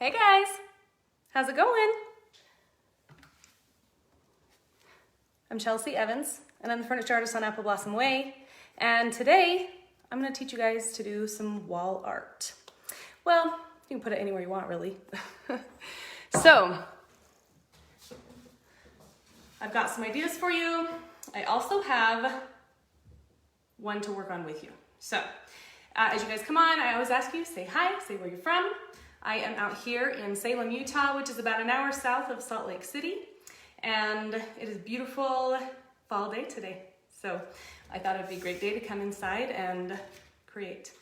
Hey guys, how's it going? I'm Chelsea Evans and I'm the furniture artist on Apple Blossom Way, and today I'm going to teach you guys to do some wall art. Well, you can put it anywhere you want really. So, I've got some ideas for you. I also have one to work on with you. So, as you guys come on, I always ask you, say hi, say where you're from. I am out here in Salem, Utah, which is about an hour south of Salt Lake City. And it is a beautiful fall day today. So I thought it'd be a great day to come inside and create.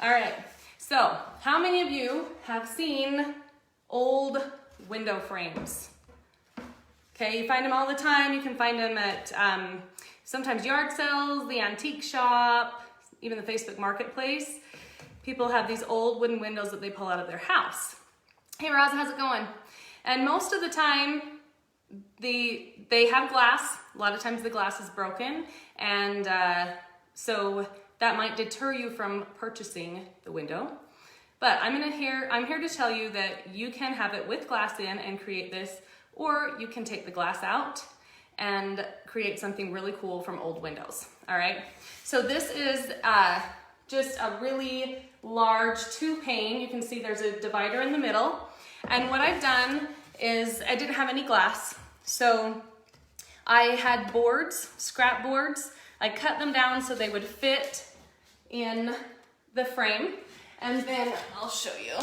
All right, so how many of you have seen old window frames? Okay, you find them all the time. You can find them at sometimes yard sales, the antique shop, even the Facebook marketplace. People have these old wooden windows that they pull out of their house. Hey Roz, how's it going? And most of the time, they have glass. A lot of times the glass is broken, and so that might deter you from purchasing the window. But I'm here to tell you that you can have it with glass in and create this, or you can take the glass out and create something really cool from old windows. All right. So this is just a really large 2-pane. You can see there's a divider in the middle. And what I've done is I didn't have any glass. So I had boards, scrap boards. I cut them down so they would fit in the frame. And then I'll show you.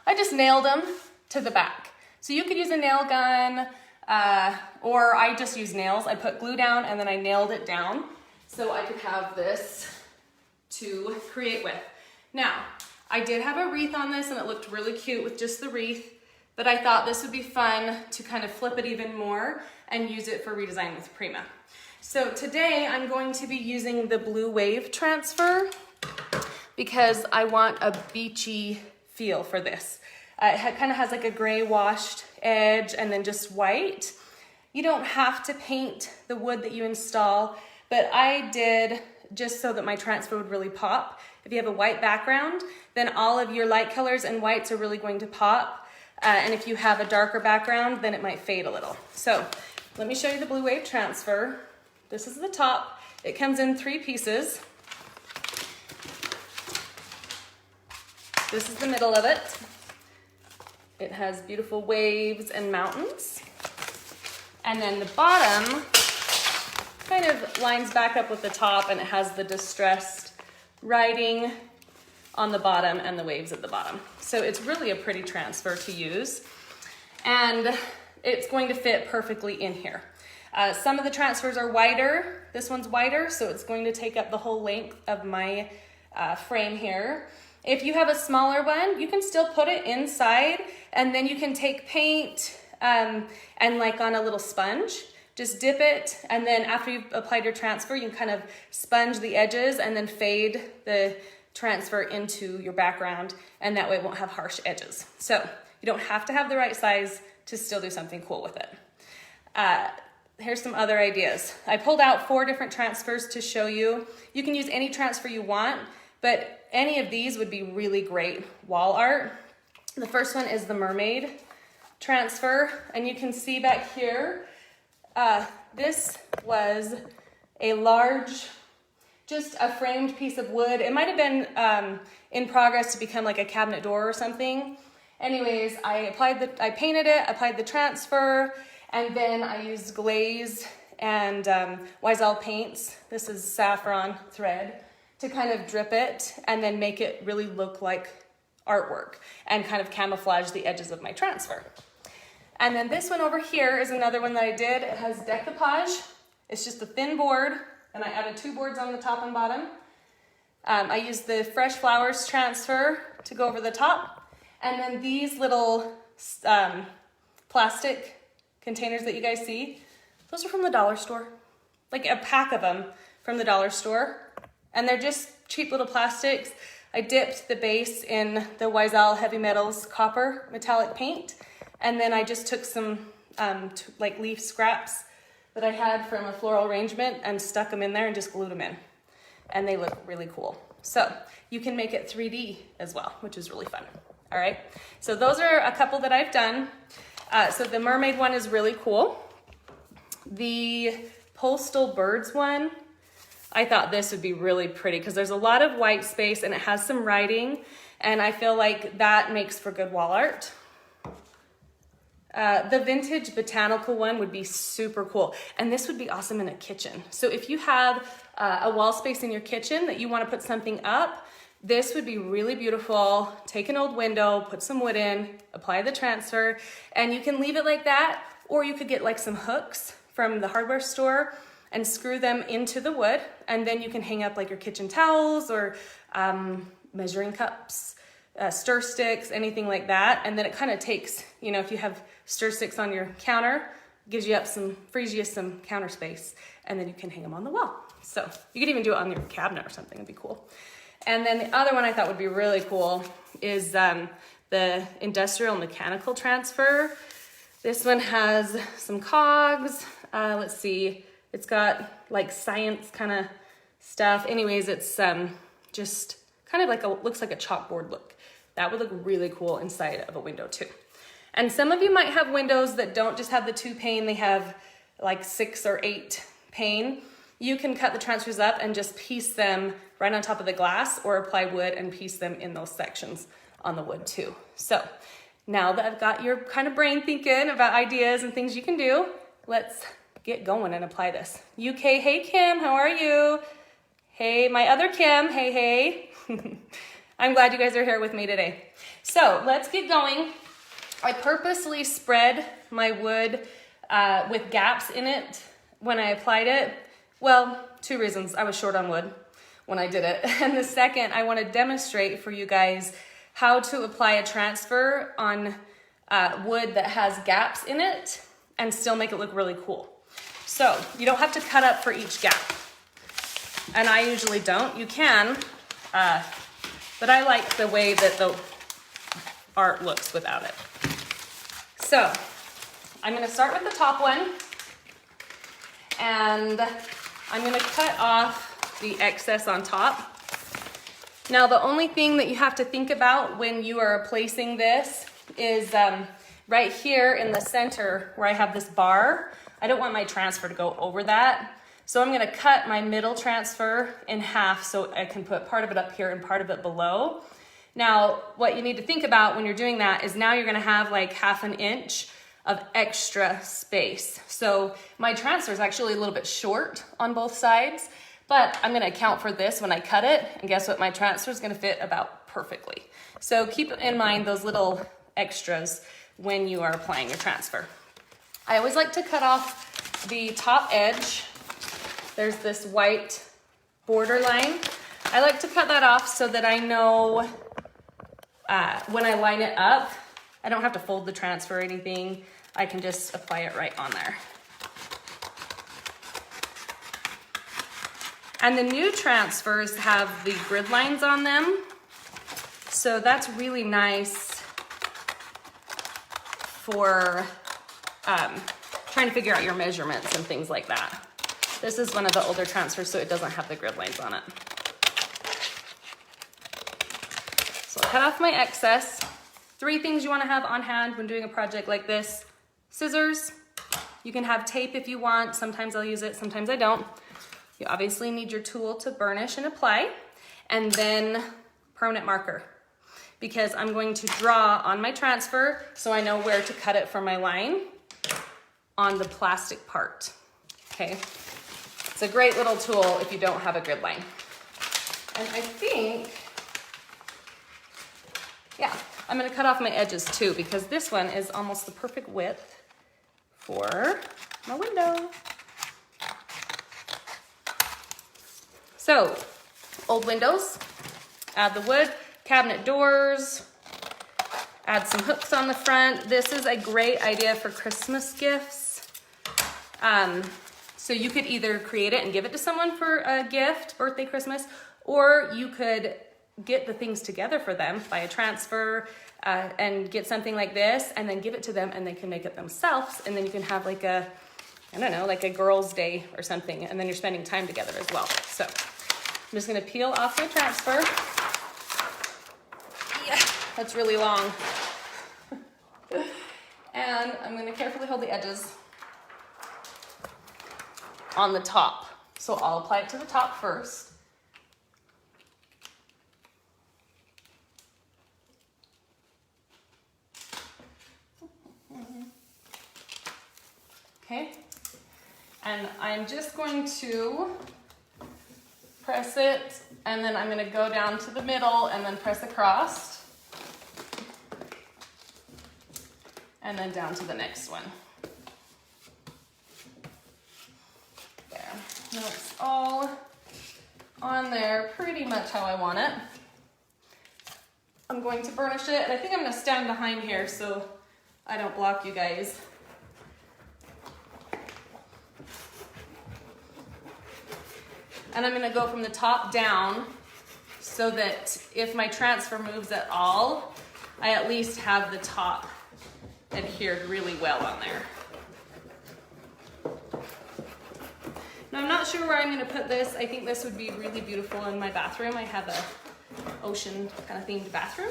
I just nailed them to the back. So you could use a nail gun, or I just use nails. I put glue down and then I nailed it down so I could have this to create with. Now, I did have a wreath on this and it looked really cute with just the wreath, but I thought this would be fun to kind of flip it even more and use it for Redesign with Prima. So today I'm going to be using the blue wave transfer because I want a beachy feel for this. It kind of has like a gray washed edge and then just white. You don't have to paint the wood that you install, but I did just so that my transfer would really pop. If you have a white background, then all of your light colors and whites are really going to pop. And if you have a darker background, then it might fade a little. So let me show you the blue wave transfer. This is the top. It comes in 3 pieces. This is the middle of it. It has beautiful waves and mountains. And then the bottom kind of lines back up with the top, and it has the distressed writing on the bottom and the waves at the bottom. So it's really a pretty transfer to use, and it's going to fit perfectly in here. Some of the transfers are wider. This one's wider, so it's going to take up the whole length of my frame here. If you have a smaller one, you can still put it inside, and then you can take paint and like on a little sponge, just dip it, and then after you've applied your transfer, you can kind of sponge the edges and then fade the transfer into your background, and that way it won't have harsh edges. So you don't have to have the right size to still do something cool with it. Here's some other ideas. I pulled out 4 different transfers to show you. You can use any transfer you want, but any of these would be really great wall art. The first one is the mermaid transfer, and you can see back here, this was a large, just a framed piece of wood. It might have been in progress to become like a cabinet door or something. Anyways, I painted it, applied the transfer, and then I used glaze and Wisal paints. This is saffron thread to kind of drip it and then make it really look like artwork and kind of camouflage the edges of my transfer. And then this one over here is another one that I did. It has decoupage. It's just a thin board, and I added 2 boards on the top and bottom. I used the fresh flowers transfer to go over the top, and then these little plastic containers that you guys see, those are from the dollar store. Like a pack of them from the dollar store, and they're just cheap little plastics. I dipped the base in the Wisal Heavy Metals copper metallic paint, and then I just took some like leaf scraps that I had from a floral arrangement and stuck them in there and just glued them in. And they look really cool. So you can make it 3D as well, which is really fun. All right, so those are a couple that I've done. So the mermaid one is really cool. The postal birds one, I thought this would be really pretty because there's a lot of white space and it has some writing, and I feel like that makes for good wall art. The vintage botanical one would be super cool, and this would be awesome in a kitchen. So if you have a wall space in your kitchen that you want to put something up, this would be really beautiful. Take an old window, put some wood in, apply the transfer, and you can leave it like that, or you could get like some hooks from the hardware store and screw them into the wood, and then you can hang up like your kitchen towels or measuring cups, stir sticks, anything like that. And then it kind of takes, you know, if you have stir sticks on your counter, gives you up some, frees you some counter space, and then you can hang them on the wall. So you could even do it on your cabinet or something, it'd be cool. And then the other one I thought would be really cool is the industrial mechanical transfer. This one has some cogs. Let's see, it's got like science kind of stuff. Anyways, it's just kind of like looks like a chalkboard look. That would look really cool inside of a window too. And some of you might have windows that don't just have the 2 pane, they have like 6 or 8 pane. You can cut the transfers up and just piece them right on top of the glass, or apply wood and piece them in those sections on the wood too. So now that I've got your kind of brain thinking about ideas and things you can do, let's get going and apply this. UK, hey Kim, how are you? Hey, my other Kim, hey, hey. I'm glad you guys are here with me today. So let's get going. I purposely spread my wood with gaps in it when I applied it. Well, 2 reasons. I was short on wood when I did it. And the second, I want to demonstrate for you guys how to apply a transfer on wood that has gaps in it and still make it look really cool. So you don't have to cut up for each gap. And I usually don't. You can, but I like the way that the art looks without it. So I'm going to start with the top one, and I'm going to cut off the excess on top. Now the only thing that you have to think about when you are placing this is right here in the center where I have this bar. I don't want my transfer to go over that. So I'm going to cut my middle transfer in half so I can put part of it up here and part of it below. Now, what you need to think about when you're doing that is now you're going to have like 1/2 inch of extra space. So my transfer is actually a little bit short on both sides, but I'm going to account for this when I cut it. And guess what? My transfer is going to fit about perfectly. So keep in mind those little extras when you are applying your transfer. I always like to cut off the top edge. There's this white border line. I like to cut that off so that I know when I line it up, I don't have to fold the transfer or anything. I can just apply it right on there. And the new transfers have the grid lines on them. So that's really nice for trying to figure out your measurements and things like that. This is one of the older transfers, so it doesn't have the grid lines on it. So I'll cut off my excess. 3 things you want to have on hand when doing a project like this. Scissors. You can have tape if you want. Sometimes I'll use it, sometimes I don't. You obviously need your tool to burnish and apply. And then permanent marker, because I'm going to draw on my transfer so I know where to cut it from my line on the plastic part. Okay. It's a great little tool if you don't have a grid line. And I think, yeah, I'm going to cut off my edges too, because this one is almost the perfect width for my window. So, old windows, add the wood, cabinet doors, add some hooks on the front. This is a great idea for Christmas gifts. So you could either create it and give it to someone for a gift, birthday, Christmas, or you could get the things together for them, buy a transfer, and get something like this, and then give it to them, and they can make it themselves, and then you can have like a, I don't know, like a girl's day or something, and then you're spending time together as well. So I'm just gonna peel off my transfer. Yeah. that's really long. And I'm gonna carefully hold the edges on the top. So I'll apply it to the top first. Okay, and I'm just going to press it, and then I'm going to go down to the middle and then press across, and then down to the next one. There. Now it's all on there pretty much how I want it. I'm going to burnish it, and I think I'm going to stand behind here so I don't block you guys. And I'm going to go from the top down so that if my transfer moves at all, I at least have the top adhered really well on there. Now I'm not sure where I'm going to put this. I think this would be really beautiful in my bathroom. I have a ocean kind of themed bathroom.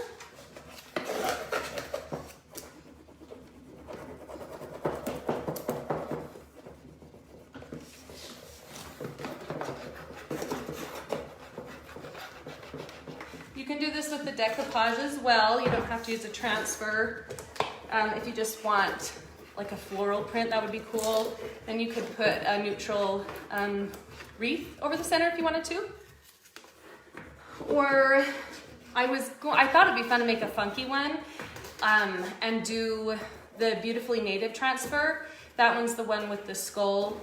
You can do this with the decoupage as well. You don't have to use a transfer. If you just want like a floral print, that would be cool. Then you could put a neutral wreath over the center if you wanted to. Or I thought it'd be fun to make a funky one and do the Beautifully Native transfer. That one's the one with the skull,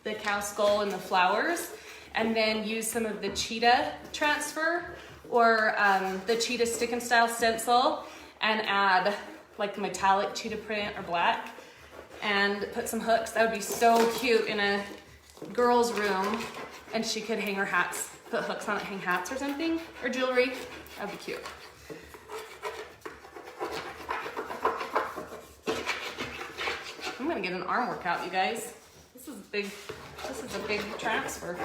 the cow skull and the flowers. And then use some of the cheetah transfer or the cheetah stick and style stencil and add like metallic cheetah print or black and put some hooks. That would be so cute in a girl's room, and she could hang her hats, put hooks on it, hang hats or something, or jewelry. That would be cute. I'm gonna get an arm workout, you guys. This is a big transfer.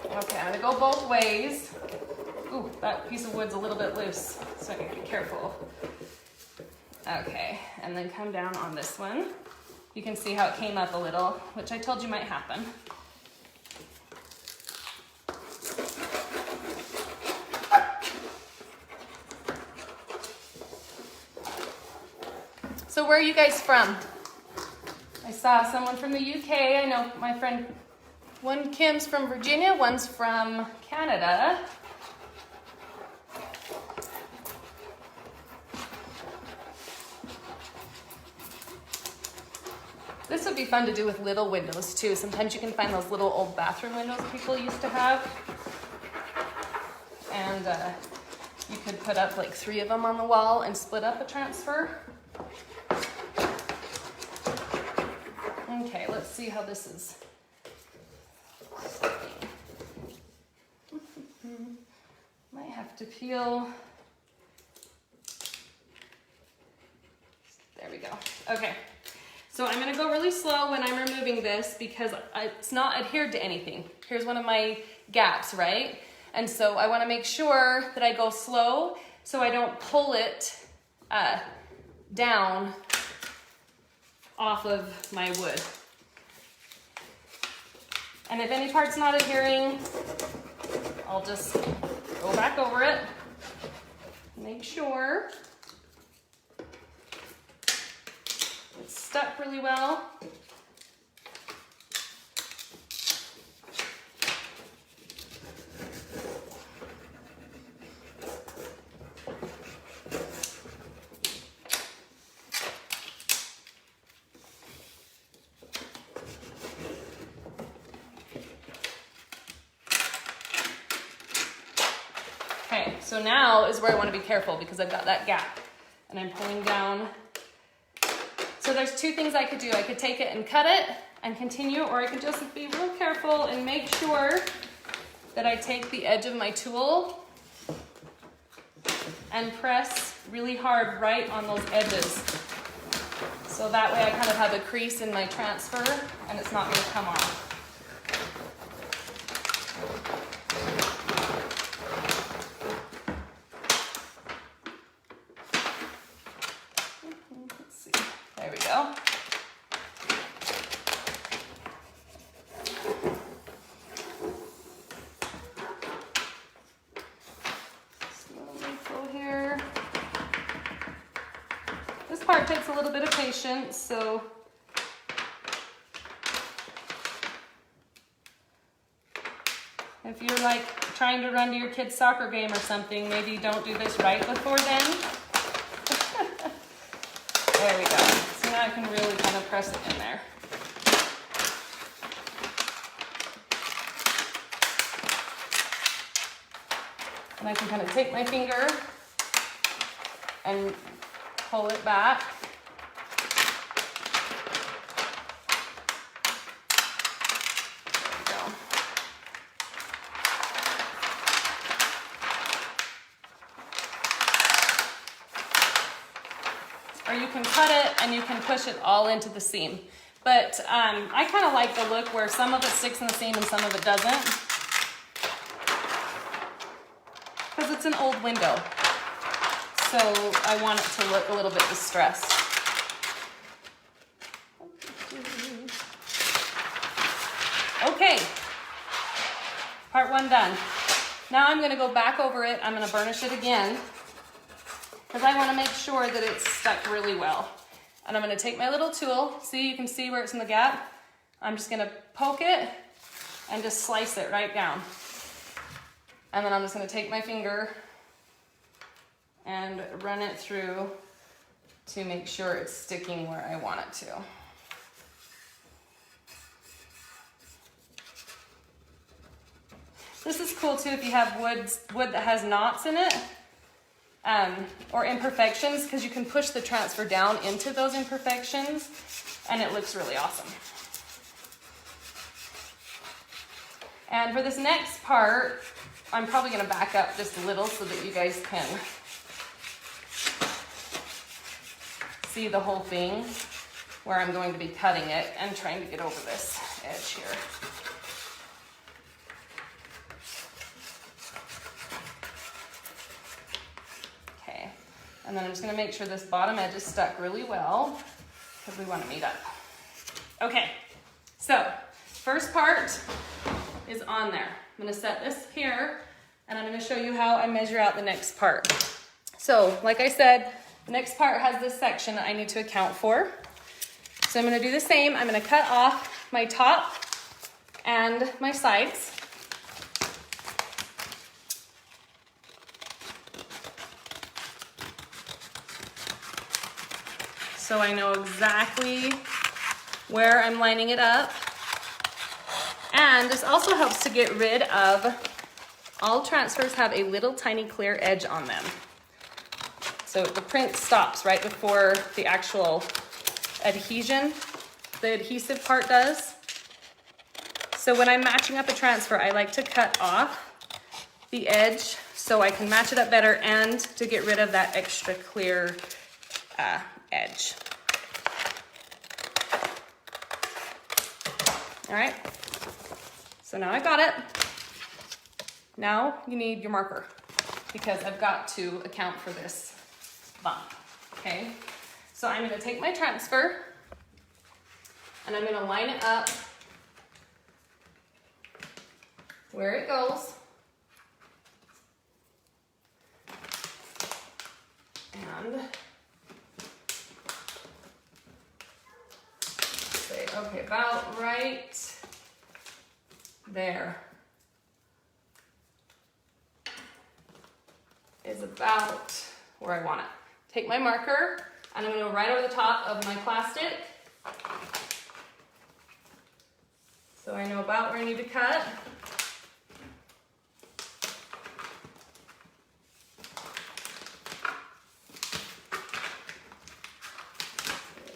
Okay, I'm gonna go both ways. Ooh, that piece of wood's a little bit loose, so I gotta be careful. Okay, and then come down on this one. You can see how it came up a little, which I told you might happen. So where are you guys from? I saw someone from the UK. I know my friend, one Kim's from Virginia, one's from Canada. This would be fun to do with little windows too. Sometimes you can find those little old bathroom windows people used to have. And you could put up like 3 of them on the wall and split up a transfer. Okay, let's see how this is. Might have to peel. There we go. Okay, so I'm gonna go really slow when I'm removing this because it's not adhered to anything. Here's one of my gaps, right? And so I wanna make sure that I go slow so I don't pull it down off of my wood. And if any part's not adhering, I'll just go back over it, make sure it's stuck really well. Okay, so now is where I want to be careful because I've got that gap and I'm pulling down. So there's 2 things I could do. I could take it and cut it and continue, or I could just be real careful and make sure that I take the edge of my tool and press really hard right on those edges. So that way I kind of have a crease in my transfer and it's not going to come off. takes a little bit of patience, so if you're like trying to run to your kid's soccer game or something, maybe don't do this right before then. There we go. So now I can really kind of press it in there. And I can kind of take my finger and pull it back. There we go. Or you can cut it and you can push it all into the seam. But I kind of like the look where some of it sticks in the seam and some of it doesn't. Because it's an old window. So I want it to look a little bit distressed. Okay, part one done. Now I'm gonna go back over it. I'm gonna burnish it again because I wanna make sure that it's stuck really well. And I'm gonna take my little tool. See, you can see where it's in the gap. I'm just gonna poke it and just slice it right down. And then I'm just gonna take my finger and run it through to make sure it's sticking where I want it to. This is cool too if you have wood that has knots in it or imperfections, because you can push the transfer down into those imperfections and it looks really awesome. And for this next part, I'm probably gonna back up just a little so that you guys can see the whole thing where I'm going to be cutting it and trying to get over this edge here. Okay, and then I'm just gonna make sure this bottom edge is stuck really well because we want to meet up. Okay, so first part is on there. I'm gonna set this here and I'm gonna show you how I measure out the next part. So, like I said, the next part has this section that I need to account for. So I'm gonna do the same. I'm gonna cut off my top and my sides. So I know exactly where I'm lining it up. And this also helps to get rid of, all transfers have a little tiny clear edge on them. So the print stops right before the actual adhesion, the adhesive part does. So when I'm matching up a transfer, I like to cut off the edge so I can match it up better and to get rid of that extra clear edge. All right, so now I got it. Now you need your marker because I've got to account for this bump, okay? So I'm gonna take my transfer and I'm gonna line it up where it goes. And say, okay, about right there is about where I want it. Take my marker and I'm gonna go right over the top of my plastic. So I know about where I need to cut.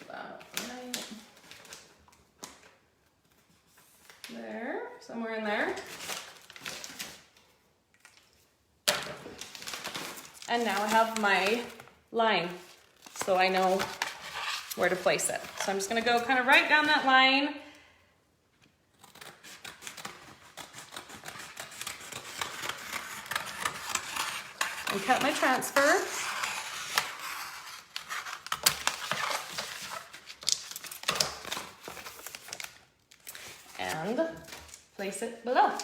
About right there, somewhere in there. And now I have my line, so I know where to place it. So I'm just gonna go kind of right down that line. And cut my transfer. And place it below.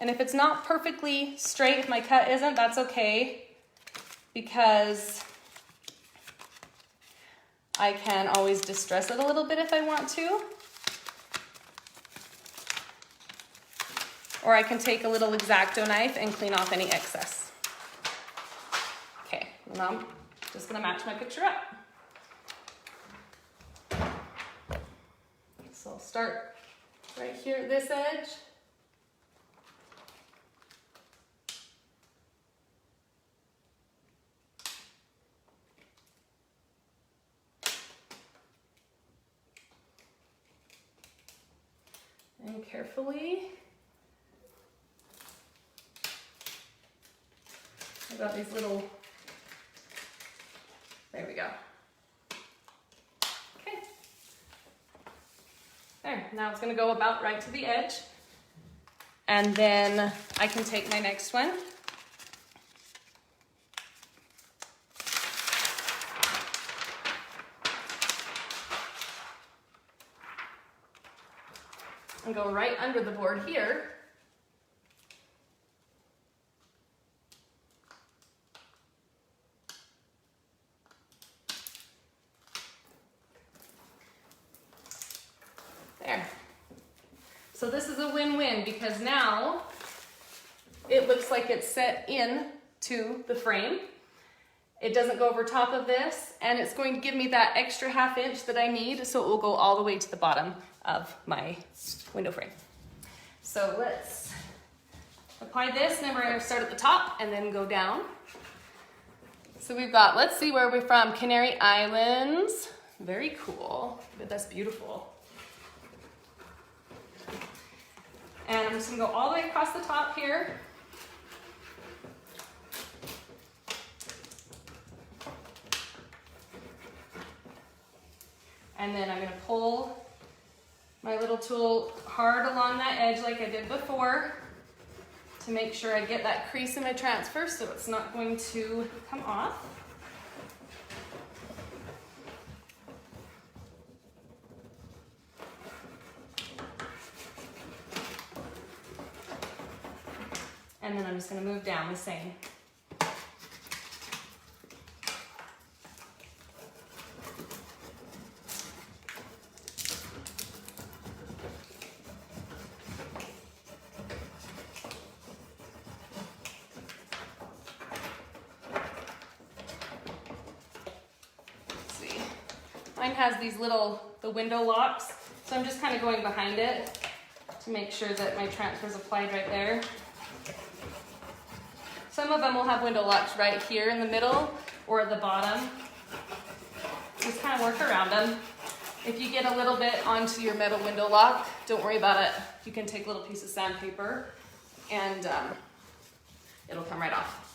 And if it's not perfectly straight, if my cut isn't, that's okay. because I can always distress it a little bit if I want to. Or I can take a little X-Acto knife and clean off any excess. Okay, now I'm just gonna match my picture up. So I'll start right here at this edge. And carefully, I've got these little, there we go. Okay. There, now it's gonna go about right to the edge. And then I can take my next one. And go right under the board here. There. So this is a win-win because now it looks like it's set in to the frame. It doesn't go over top of this, and it's going to give me that extra ½ inch that I need, so it will go all the way to the bottom of my window frame. So let's apply this, and then we're gonna start at the top and then go down. So we've got, let's see where we're from, Canary Islands. Very cool, but that's beautiful. And I'm just gonna go all the way across the top here. And then I'm gonna pull my little tool hard along that edge like I did before to make sure I get that crease in my transfer so it's not going to come off. And then I'm just gonna move down the same. Mine has these the window locks, so I'm just kind of going behind it to make sure that my transfer is applied right there. Some of them will have window locks right here in the middle or at the bottom. Just kind of work around them. If you get a little bit onto your metal window lock, don't worry about it. You can take a little piece of sandpaper and it'll come right off.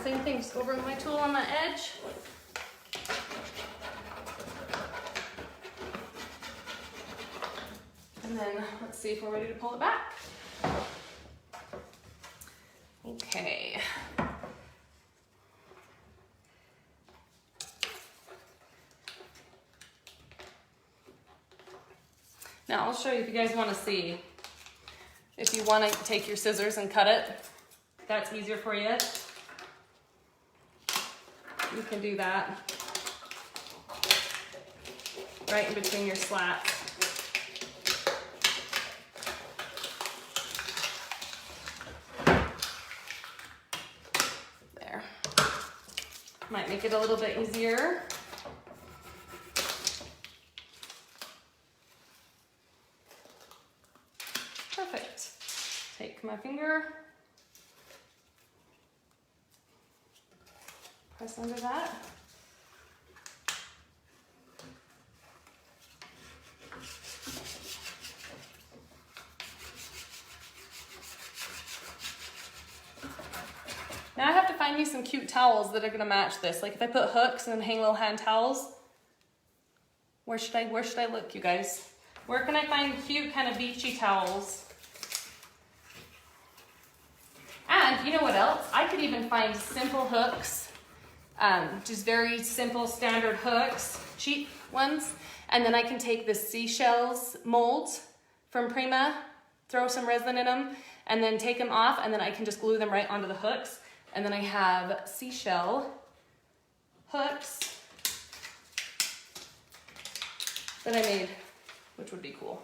Same thing, just over my tool on the edge. And then let's see if we're ready to pull it back. Okay. Now I'll show you if you guys want to see. If you want to take your scissors and cut it, that's easier for you. You can do that right in between your slats. There. Might make it a little bit easier. Perfect. Take my finger. Press under that. Now I have to find me some cute towels that are gonna match this. Like if I put hooks and hang little hand towels, where should I look, you guys? Where can I find cute kind of beachy towels? And you know what else? I could even find simple hooks, just very simple standard hooks, cheap ones. And then I can take the seashells molds from Prima, throw some resin in them, and then take them off, and then I can just glue them right onto the hooks. And then I have seashell hooks that I made, which would be cool.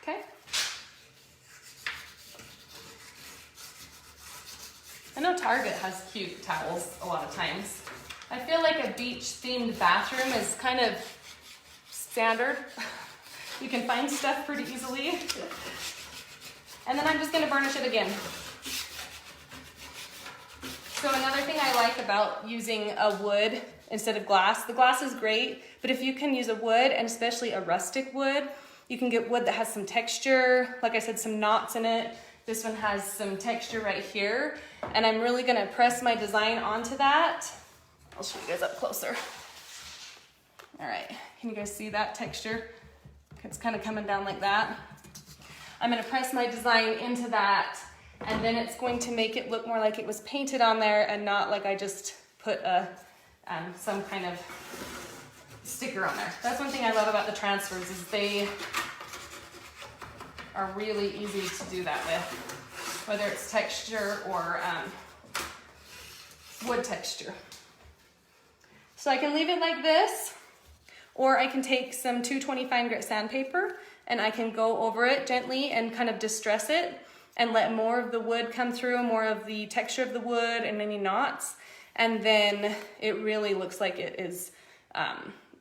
Okay. I know Target has cute towels a lot of times. I feel like a beach themed bathroom is kind of standard. You can find stuff pretty easily. And then I'm just gonna burnish it again. So another thing I like about using a wood instead of glass, the glass is great, but if you can use a wood, and especially a rustic wood, you can get wood that has some texture, like I said, some knots in it. This one has some texture right here, and I'm really gonna press my design onto that. I'll show you guys up closer. All right, can you guys see that texture? It's kind of coming down like that. I'm gonna press my design into that, and then it's going to make it look more like it was painted on there and not like I just put a some kind of sticker on there. That's one thing I love about the transfers is they are really easy to do that with, whether it's texture or wood texture. So I can leave it like this, or I can take some 220 fine grit sandpaper and I can go over it gently and kind of distress it and let more of the wood come through, more of the texture of the wood and any knots. And then it really looks like it is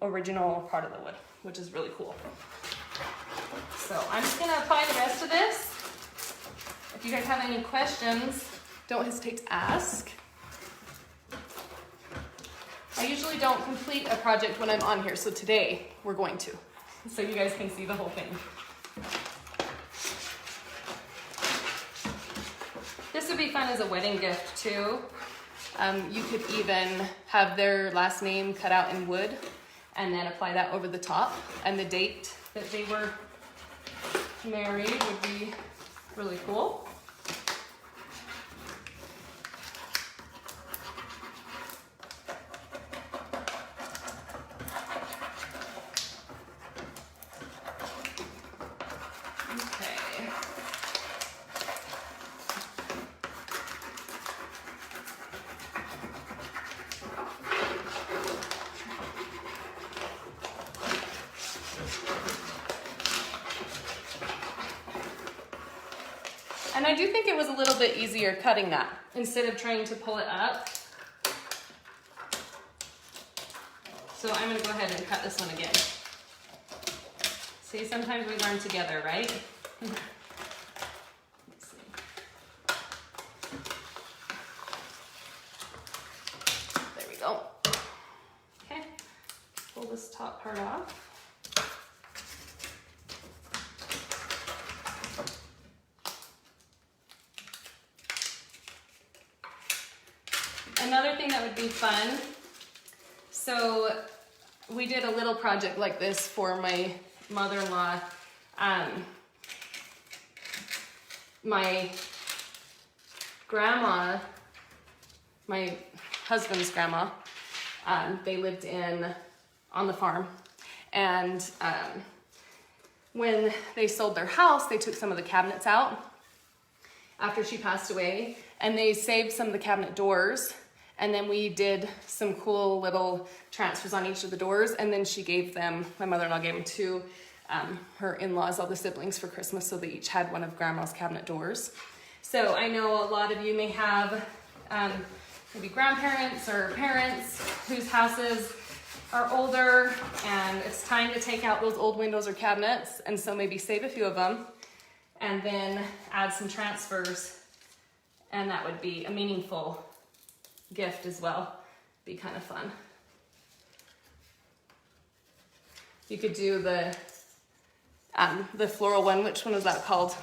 original part of the wood, which is really cool. So I'm just gonna apply the rest of this. If you guys have any questions, don't hesitate to ask. I usually don't complete a project when I'm on here, so today we're going to, so you guys can see the whole thing. This would be fun as a wedding gift too. You could even have their last name cut out in wood and then apply that over the top, and the date that they were married would be really cool. And I do think it was a little bit easier cutting that instead of trying to pull it up. So I'm gonna go ahead and cut this one again. See, sometimes we learn together, right? Let's see. There we go. Okay, pull this top part off. Another thing that would be fun, so we did a little project like this for my mother-in-law. My grandma, my husband's grandma, they lived on the farm, and when they sold their house, they took some of the cabinets out after she passed away, and they saved some of the cabinet doors. And then we did some cool little transfers on each of the doors, and then she gave them, my mother-in-law gave them to her in-laws, all the siblings, for Christmas, so they each had one of grandma's cabinet doors. So I know a lot of you may have maybe grandparents or parents whose houses are older, and it's time to take out those old windows or cabinets, and so maybe save a few of them, and then add some transfers, and that would be a meaningful gift as well. Be kind of fun. You could do the floral one. Which one was that called?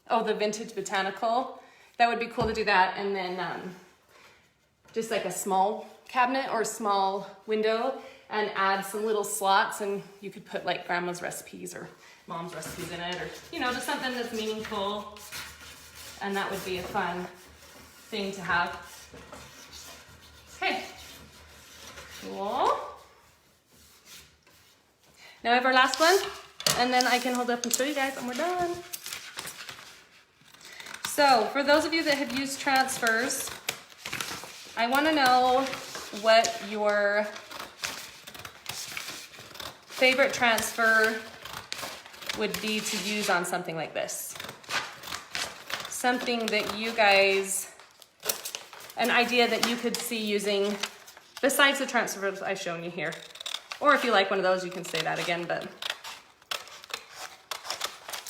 Oh, the vintage botanical. That would be cool to do that, and then just like a small cabinet or a small window, and add some little slots, and you could put like grandma's recipes or mom's recipes in it, or you know, just something that's meaningful, and that would be a fun thing to have. Okay, cool. Now we have our last one, and then I can hold up and show you guys, and we're done. So for those of you that have used transfers, I want to know what your favorite transfer would be to use on something like this. Something that you guys, an idea that you could see using besides the transfers I've shown you here. Or if you like one of those, you can say that again, but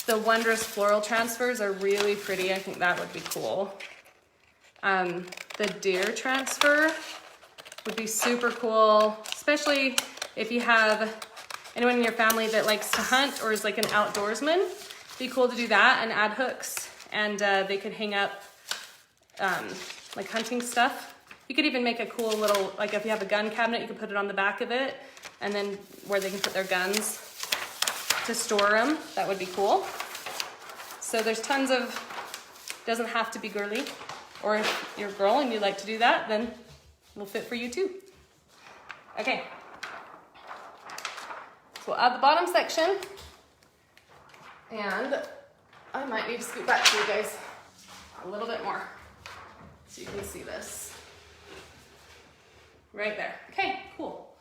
the wondrous floral transfers are really pretty. I think that would be cool. The deer transfer would be super cool, especially if you have anyone in your family that likes to hunt or is like an outdoorsman. It'd be cool to do that and add hooks, and they could hang up like hunting stuff. You could even make a cool little, like if you have a gun cabinet, you could put it on the back of it, and then where they can put their guns to store them. That would be cool. So there's tons of, doesn't have to be girly, or if you're a girl and you like to do that, then it'll fit for you too. Okay. So we'll add the bottom section, and I might need to scoot back to you guys a little bit more so you can see this. Right there. Okay, cool.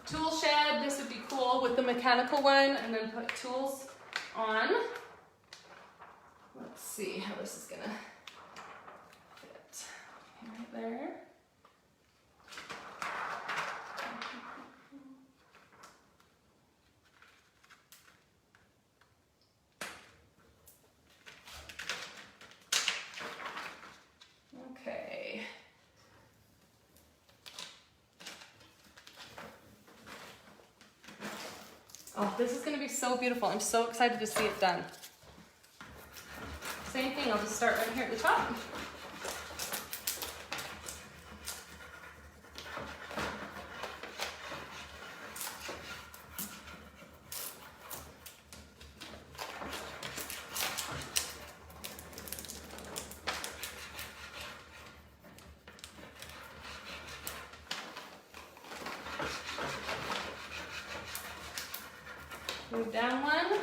Tool shed, this would be cool with the mechanical one, and then put tools on. Let's see how this is gonna fit right there. Okay. Oh, this is going to be so beautiful. I'm so excited to see it done. Same thing, I'll just start right here at the top. Move down one.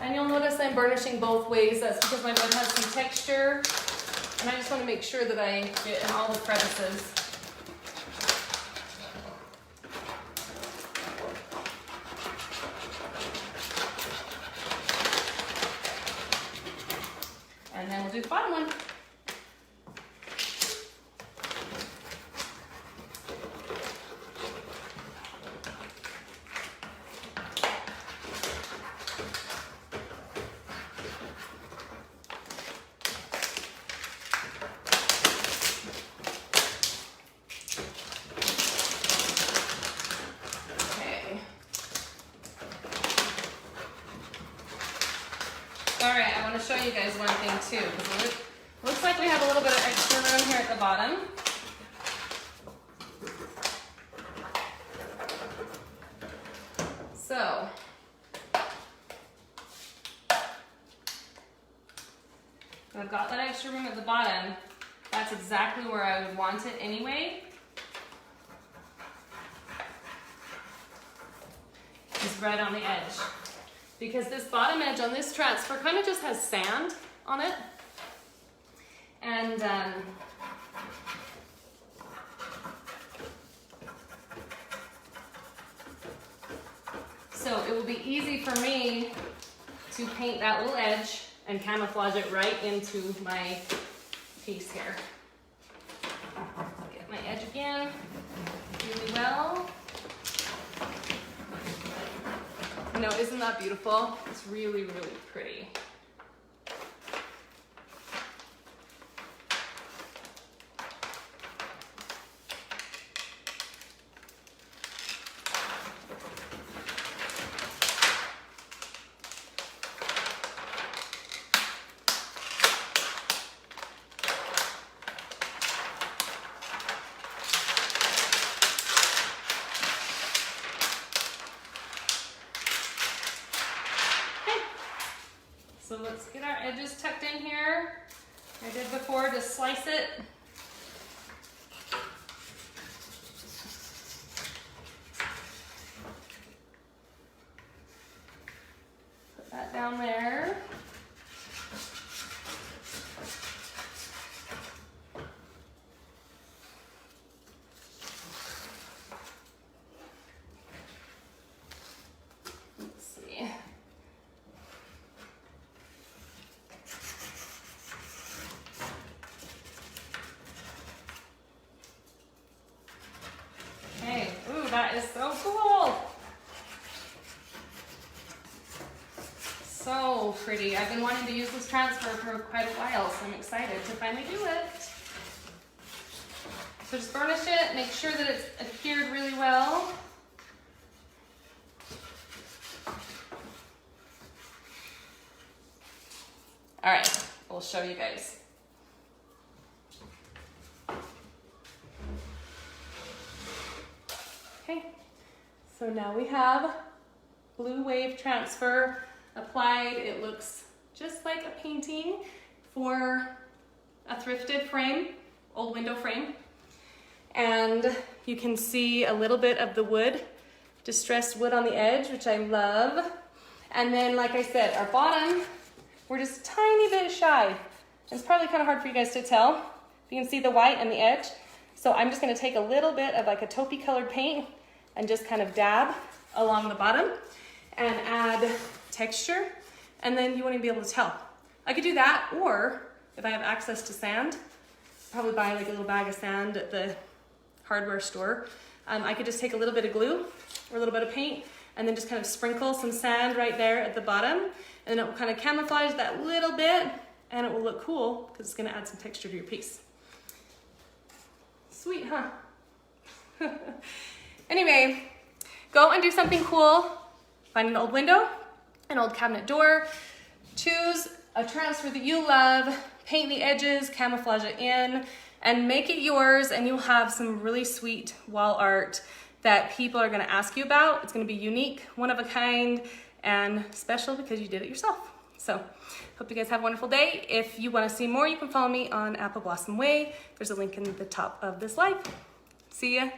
And you'll notice I'm burnishing both ways. That's because my wood has some texture, and I just want to make sure that I get in all the crevices. And then we'll do the bottom one. Alright, I want to show you guys one thing too, because it looks like we have a little bit of extra room here at the bottom. So, I've got that extra room at the bottom. That's exactly where I would want it anyway. It's right on the edge. Because this bottom edge on this transfer kind of just has sand on it. And so it will be easy for me to paint that little edge and camouflage it right into my piece here. in really well. You know, isn't that beautiful? It's really, really pretty. So let's get our edges tucked in here. I did before, just slice it. Put that down there. Let's see. That is so cool. So pretty. I've been wanting to use this transfer for quite a while, so I'm excited to finally do it. So just burnish it, make sure that it's adhered really well. All right, we'll show you guys. Okay, so now we have blue wave transfer applied. It looks just like a painting for a thrifted frame, old window frame. And you can see a little bit of the wood, distressed wood on the edge, which I love. And then, like I said, our bottom, we're just a tiny bit shy. It's probably kind of hard for you guys to tell. You can see the white and the edge. So I'm just gonna take a little bit of like a taupey colored paint and just kind of dab along the bottom and add texture, and then you won't even be able to tell. I could do that, or if I have access to sand, probably buy like a little bag of sand at the hardware store. I could just take a little bit of glue or a little bit of paint and then just kind of sprinkle some sand right there at the bottom, and it will kind of camouflage that little bit, and it will look cool because it's gonna add some texture to your piece. Sweet, huh? Anyway, go and do something cool. Find an old window, an old cabinet door, choose a transfer that you love, paint the edges, camouflage it in, and make it yours, and you'll have some really sweet wall art that people are gonna ask you about. It's gonna be unique, one of a kind, and special because you did it yourself. So, hope you guys have a wonderful day. If you wanna see more, you can follow me on Apple Blossom Way. There's a link in the top of this live. See ya.